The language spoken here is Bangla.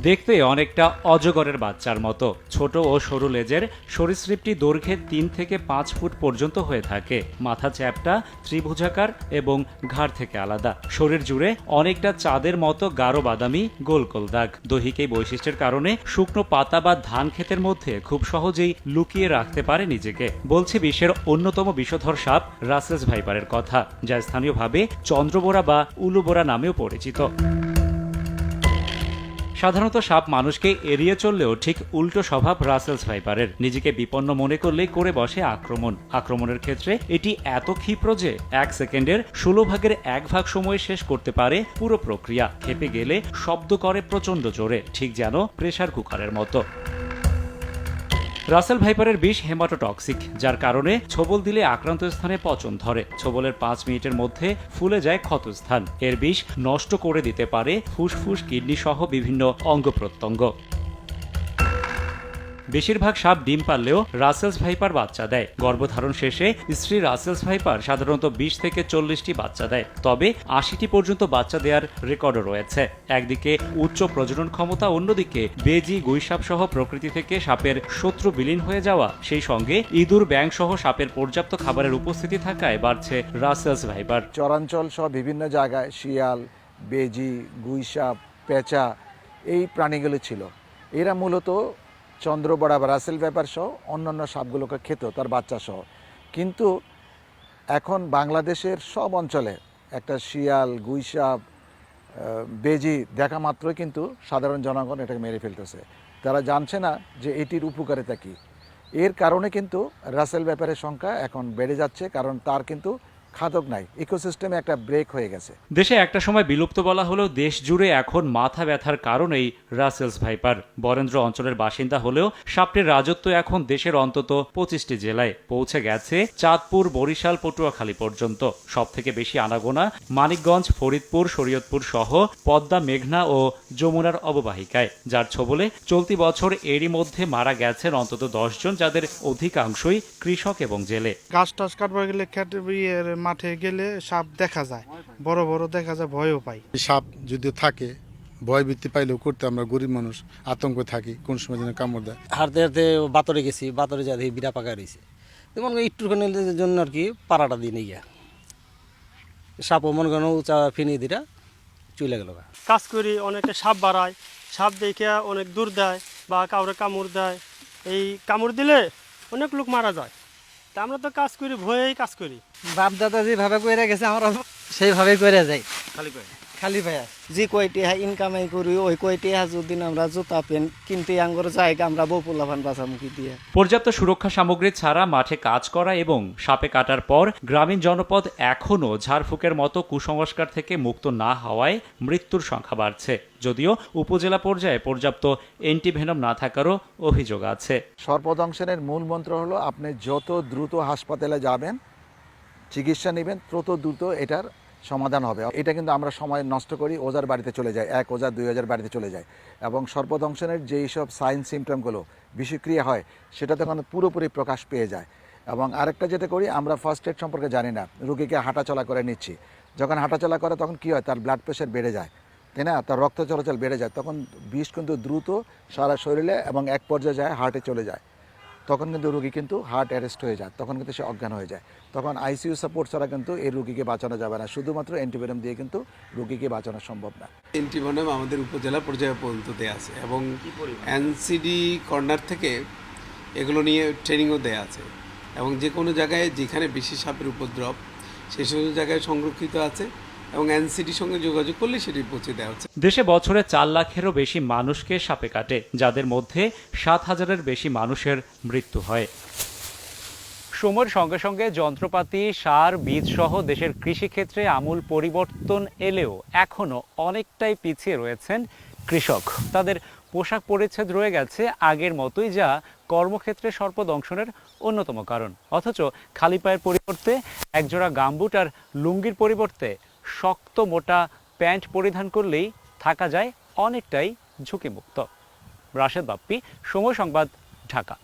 দেখতে অনেকটা অজগরের বাচ্চার মতো। ছোট ও সরু লেজের সরীসৃপটি দৈর্ঘ্যে ৩ থেকে ৫ ফুট পর্যন্ত হয়ে থাকে। মাথা চ্যাপ্টা, ত্রিভুজাকার এবং ঘাড় থেকে আলাদা। শরীর জুড়ে অনেকটা চাঁদের মতো গাঢ় বাদামি গোল গোল দাগ। দৈহিক এই বৈশিষ্ট্যের কারণে শুকনো পাতা বা ধান ক্ষেতের মধ্যে খুব সহজেই লুকিয়ে রাখতে পারে নিজেকে। বলছে বিশ্বের অন্যতম বিষধর সাপ রাসেলস ভাইপারের কথা, যা স্থানীয়ভাবে চন্দ্রবোরা বা উলুবোরা নামেও পরিচিত। সাধারণত সাপ মানুষকে এড়িয়ে চললেও ঠিক উল্টো স্বভাব রাসেলস ভাইপারের। নিজেকে বিপন্ন মনে করলেই করে বসে আক্রমণের ক্ষেত্রে এটি এত ক্ষিপ্র যে ১ সেকেন্ডের ১৬ ভাগের ১ ভাগ সময় শেষ করতে পারে পুরো প্রক্রিয়া। খেপে গেলে শব্দ করে প্রচণ্ড জোরে, ঠিক যেন প্রেসার কুকারের মতো। রাসেল ভাইপারের বিষ হেমাটোটক্সিক, যার কারণে ছোবল দিলে আক্রান্ত স্থানে পচন ধরে। ছোবলের ৫ মিনিটের মধ্যে ফুলে যায় ক্ষতস্থান। এর বিষ নষ্ট করে দিতে পারে ফুসফুস, কিডনি সহ বিভিন্ন অঙ্গ প্রত্যঙ্গ। বেশিরভাগ সাপ ডিম পারলেও রাসেলস ভাইপার বাচ্চা দেয়। গর্ভধারণ শেষে স্ত্রী রাসেলস ভাইপার সাধারণত ২০ থেকে ৪০টি বাচ্চা দেয়, তবে ৮০টি পর্যন্ত বাচ্চা দেওয়ার রেকর্ডও রয়েছে। একদিকে উচ্চ প্রজনন ক্ষমতা, অন্যদিকে বেজি, গুইসাপ সহ প্রকৃতি থেকে সাপের শত্রু বিলীন হয়ে যাওয়া, সেই সঙ্গে ইঁদুর, ব্যাঙ সহ সাপের পর্যাপ্ত খাবারের উপস্থিতি থাকায় বাড়ছে রাসেলস ভাইপার। চরাঞ্চল সহ বিভিন্ন জায়গায় শিয়াল, বেজি, গুইসাপ, পেঁচা এই প্রাণীগুলো ছিল। এরা মূলত চন্দ্রবড়া বা রাসেল ভাইপার সহ অন্যান্য সাপগুলোকে খেত, তার বাচ্চা সহ। কিন্তু এখন বাংলাদেশের সব অঞ্চলে একটা শিয়াল, গুইসাপ, বেজি দেখা মাত্রই কিন্তু সাধারণ জনগণ এটাকে মেরে ফেলতেছে। তারা জানছে না যে এটির উপকারিতা কী। এর কারণে কিন্তু রাসেল ভাইপারের সংখ্যা এখন বেড়ে যাচ্ছে, কারণ তার কিন্তু খাদক নাই, ইকোসিস্টেমে একটা ব্রেক হয়ে গেছে। দেশে একটা সময় বিলুপ্ত বলা হলেও দেশ জুড়ে এখন মাথা ব্যথার কারণেই রাসেলস ভাইপার। বরেন্দ্র অঞ্চলের বাসিন্দা হলেও সাপটির রাজত্ব এখন দেশের অন্তত ২৫টি জেলায় পৌঁছে গেছে, চাঁদপুর, বরিশাল, পটুয়াখালী পর্যন্ত। সব থেকে বেশি আনাগোনা মানিকগঞ্জ, ফরিদপুর, শরীয়তপুর সহ পদ্মা, মেঘনা ও যমুনার অববাহিকায়, যার ছোবলে চলতি বছর এরই মধ্যে মারা গেছেন অন্তত ১০ জন, যাদের অধিকাংশই কৃষক এবং জেলে। গাছ টাছ কাটবার গেলে মাঠে গেলে সাপ দেখা যায়, বড় বড় দেখা যায়, ভয়ও পাই। সাপ যদি থাকে, ভয় বৃত্তি পাইলেও করতে আমরা গরিব মানুষ আতঙ্ক থাকি, কোন সময় যেন কামড় দেয়। হাঁটতে হাঁটতে বাতরে গেছি, বাতরে যা দেখি বিড়া পাকা রয়েছে, তেমন একটুখানি জন্য আর কি পাড়াটা দিয়ে নিয়ে গিয়া সাপও মনে করেন উঁচা ফিনি দিটা চলে গেল। কাজ করি, অনেকে সাপ বাড়ায়, সাপ দেখে অনেক দূর দেয় বা কাউরে কামড় দেয়। এই কামড় দিলে অনেক লোক মারা যায়। তা আমরা তো কাজ করি, ভয়েই কাজ করি। বাপ দাদা যেভাবে করে গেছে আমরা সেইভাবে করে যাই। খালি ভাইয়া যে কয়টি ইনকামাই করি ওই কয়টি যদি আমরা জুতা পেন কিনতে আঙ্গর জায়গা আমরা বপুলাভান বাঁচামুখী দিয়ে। পর্যাপ্ত সুরক্ষা সামগ্রী ছাড়া মাঠে কাজ করা এবং সাপে কাটার পর গ্রামীণ জনপদ এখনও ঝাড়ফুঁকের মতো কুসংস্কার থেকে মুক্ত না হওয়ায় মৃত্যুর সংখ্যা বাড়ছে, যদিও উপজেলা পর্যায়ে পর্যাপ্ত অ্যান্টিভেনম না থাকারও অভিযোগ আছে। সর্পদংশনের মূল মন্ত্র হলো আপনি যত দ্রুত হাসপাতালে যাবেন, চিকিৎসা নেবেন, তত দ্রুত এটার সমাধান হবে। এটা কিন্তু আমরা সময় নষ্ট করি, ওজার বাড়িতে চলে যায়, ১ ওজার ২ ওজার বাড়িতে চলে যায়, এবং সর্পদংশনের যেই সব সাইন সিমটমগুলো বিষক্রিয়া হয় সেটা তখন পুরোপুরি প্রকাশ পেয়ে যায়। এবং আরেকটা যেটা করি, আমরা ফার্স্ট এড সম্পর্কে জানি না, রুগীকে হাঁটাচলা করে নিচ্ছি। যখন হাঁটাচলা করে তখন কী হয়, তার ব্লাড প্রেশার বেড়ে যায়, তাই না, তার রক্ত চলাচল বেড়ে যায়, তখন বিষ কিন্তু দ্রুত সারা শরীরে এবং এক পর্যায়ে যায় হার্টে চলে যায়। তখন কিন্তু রুগী কিন্তু হার্ট অ্যারেস্ট হয়ে যায়, তখন কিন্তু সে অজ্ঞান হয়ে যায়। তখন আইসিইউ সাপোর্ট ছাড়া কিন্তু এই রুগীকে বাঁচানো যাবে না, শুধুমাত্র অ্যান্টিভেনম দিয়ে কিন্তু রুগীকে বাঁচানো সম্ভব না। অ্যান্টিভেনম আমাদের উপজেলা পর্যায়ে পর্যন্ত দেওয়া আছে, এবং এনসিডি কর্নার থেকে এগুলো নিয়ে ট্রেনিংও দেওয়া আছে, এবং যে কোনো জায়গায় যেখানে বেশি সাপের উপদ্রব সেই সমস্ত জায়গায় সংরক্ষিত আছে, এবং এনসিডির সঙ্গে যোগাযোগ করলে সেটি পৌঁছে দেওয়া হচ্ছে। দেশে বছরে ৪ লাখেরও বেশি মানুষকে সাপে কাটে, যাদের মধ্যে ৭,০০০-এর বেশি মানুষের মৃত্যু হয়। সময়ের সঙ্গে সঙ্গে যন্ত্রপাতি, সার, বীজ সহ দেশের কৃষিক্ষেত্রে আমূল পরিবর্তন এলেও এখনও অনেকটাই পিছিয়ে রয়েছেন কৃষক। তাদের পোশাক পরিচ্ছদ রয়ে গেছে আগের মতোই, যা কর্মক্ষেত্রে সর্পদংশনের অন্যতম কারণ। অথচ খালি পায়ের পরিবর্তে একজোড়া গামবুট আর লুঙ্গির পরিবর্তে শক্ত মোটা প্যান্ট পরিধান করলেই থাকা যায় অনেকটাই ঝুঁকিমুক্ত। রাশেদ বাপ্পি, সময় সংবাদ, ঢাকা।